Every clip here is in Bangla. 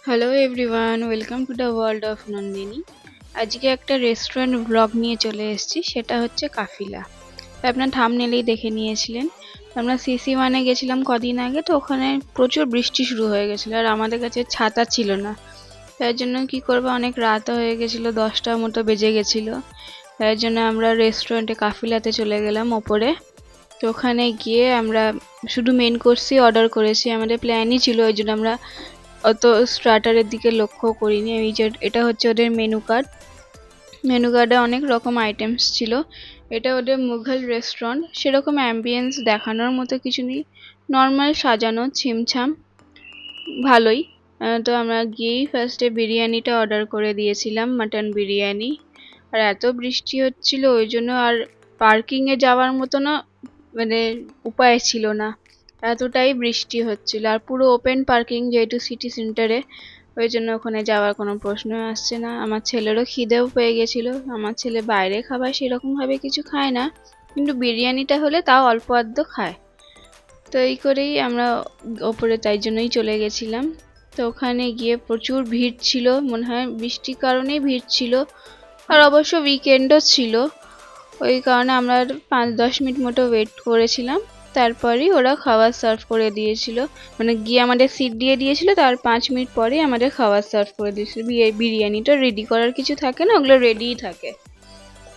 Hello everyone, welcome to the world of Nandini. আজকে একটা রেস্টুরেন্ট ব্লগ নিয়ে চলে এসেছি, সেটা হচ্ছে কাফিলা। আপনার থাম্বনেইলেই দেখে নিয়েছিলেন। আমরা সিসি1-এ গেছিলাম কদিন আগে, তো ওখানে প্রচুর বৃষ্টি শুরু হয়ে গেছিলো আর আমাদের কাছে ছাতা ছিল না। তার জন্য কি করবো, অনেক রাতও হয়ে গেছিলো, 10টার মতো বেজে গেছিলো। তার জন্য আমরা রেস্টুরেন্টে কাফিলাতে চলে গেলাম ওপরে। তো ওখানে গিয়ে আমরা শুধু মেন কোর্সই অর্ডার করেছি, আমাদের প্ল্যানই ছিল, ওই জন্য আমরা অত স্টার্টারের দিকে লক্ষ্য করিনি। এই যে এটা হচ্ছে ওদের মেনু কার্ড। মেনু কার্ডে অনেক রকম আইটেমস ছিল। এটা ওদের মুঘল রেস্টুরেন্ট, সেরকম অ্যাম্বিয়েন্স দেখানোর মতো কিছু নেই, নর্মাল সাজানো ছিমছাম, ভালোই। তো আমরা গিয়েই ফার্স্টে বিরিয়ানিটা অর্ডার করে দিয়েছিলাম, মাটন বিরিয়ানি। আর এত বৃষ্টি হচ্ছিল ওই জন্য আর পার্কিংয়ে যাওয়ার মতো না, মানে উপায় ছিল না, এতটাই বৃষ্টি হচ্ছিল। আর পুরো ওপেন পার্কিং, যেহেতু সিটি সেন্টারে, ওই জন্য ওখানে যাওয়ার কোনো প্রশ্ন আসছে না। আমার ছেলেরও খিদেও পেয়ে গেছিলো। আমার ছেলে বাইরে খাবার সেরকম ভাবে কিছু খায় না, কিন্তু বিরিয়ানিটা হলে তাও অল্প আধটু খায়। তো এই করেই আমরা ওপরে তাই জন্যই চলে গেছিলাম। তো ওখানে গিয়ে প্রচুর ভিড় ছিল, মনে হয় বৃষ্টির কারণেই ভিড় ছিল। আর অবশ্য উইকেন্ডও ছিল, ওই কারণে আমরা 5-10 মিনিট মতো ওয়েট করেছিলাম। তারপরেই ওরা খাবার সার্ভ করে দিয়েছিল, মানে গিয়ে আমাদের সিট দিয়ে দিয়েছিল, তার 5 মিনিট পরেই আমাদের খাবার সার্ভ করে দিয়েছিল। বিরিয়ানিটা রেডি করার কিছু থাকে না, ওগুলো রেডিই থাকে,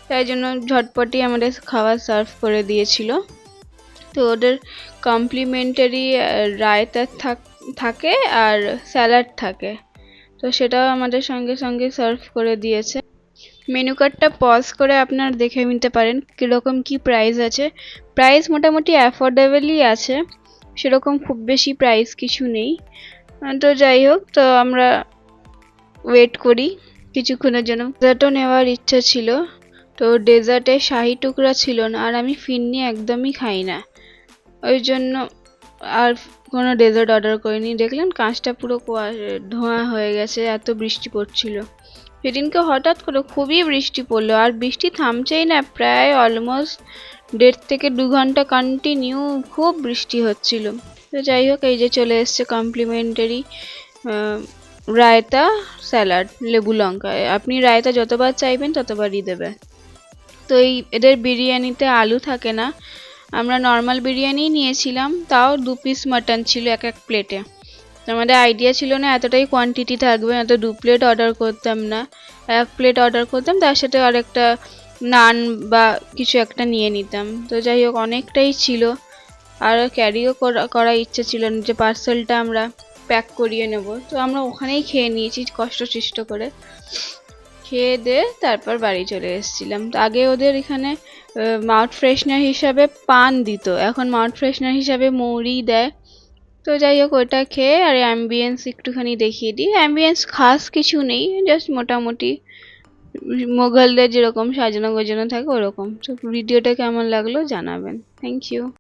তাই জন্য ঝটপটই আমাদের খাবার সার্ভ করে দিয়েছিল। তো ওদের কমপ্লিমেন্টারি রায়তা থাকে আর স্যালাড থাকে, তো সেটাও আমাদের সঙ্গে সঙ্গে সার্ভ করে দিয়েছে। মেনু কার্ডটা পজ করে আপনারা দেখে নিতে পারেন কীরকম কি প্রাইস আছে। প্রাইস মোটামুটি অ্যাফোর্ডেবলই আছে, সেরকম খুব বেশি প্রাইস কিছু নেই। তো যাই হোক, তো আমরা ওয়েট করি কিছুক্ষণের জন্য। ডেজার্টও নেওয়ার ইচ্ছা ছিল, তো ডেজার্টে শাহি টুকরা ছিল না, আর আমি ফিরনি একদমই খাই না, ওই জন্য আর কোনো ডেজার্ট অর্ডার করিনি। দেখলেন কাঁচটা পুরো ধোঁয়া হয়ে গেছে, এত বৃষ্টি পড়ছিল সেদিনকে। হঠাৎ করে খুবই বৃষ্টি পড়লো, আর বৃষ্টি থামছেই না, প্রায় অলমোস্ট 1.5 থেকে 2 ঘন্টা কন্টিনিউ খুব বৃষ্টি হচ্ছিল। তো যাই হোক, এই যে চলে এসছে কমপ্লিমেন্টারি রায়তা স্যালাড লেবু লঙ্কা। আপনি রায়তা যতবার চাইবেন ততবারই দেবে। তো এদের বিরিয়ানিতে আলু থাকে না, আমরা নর্মাল বিরিয়ানি নিয়েছিলাম, তাও 2 পিস মাটন ছিল এক এক প্লেটে। আমাদের আইডিয়া ছিল না এতটাই কোয়ান্টিটি থাকবে, তো 2 প্লেট অর্ডার করতাম না, 1 প্লেট অর্ডার করতাম, তার সাথে আরেকটা নান বা কিছু একটা নিয়ে নিতাম। তো যাই হোক, অনেকটাই ছিল, আর ক্যারিও করার ইচ্ছে ছিল না যে পার্সেলটা আমরা প্যাক করিয়ে নেব। তো আমরা ওখানেই খেয়ে নিয়েছি কষ্ট করে, খেয়ে দিয়ে তারপর বাড়ি চলে এসেছিলাম। তো আগে ওদের এখানে মাউথ ফ্রেশনার হিসাবে পান দিত, এখন মাউথ ফ্রেশনার হিসাবে মৌরি দেয়। তো যাই হোক, ওটা খেয়ে আর অ্যাম্বিয়েন্স একটুখানি দেখিয়ে দিই। অ্যাম্বিয়েন্স খাস কিছু নেই, জাস্ট মোটামুটি মোগলদের যেরকম সাজানো গোজানো থাকে ওরকম। তো ভিডিওটা কেমন লাগলো জানাবেন। Thank you.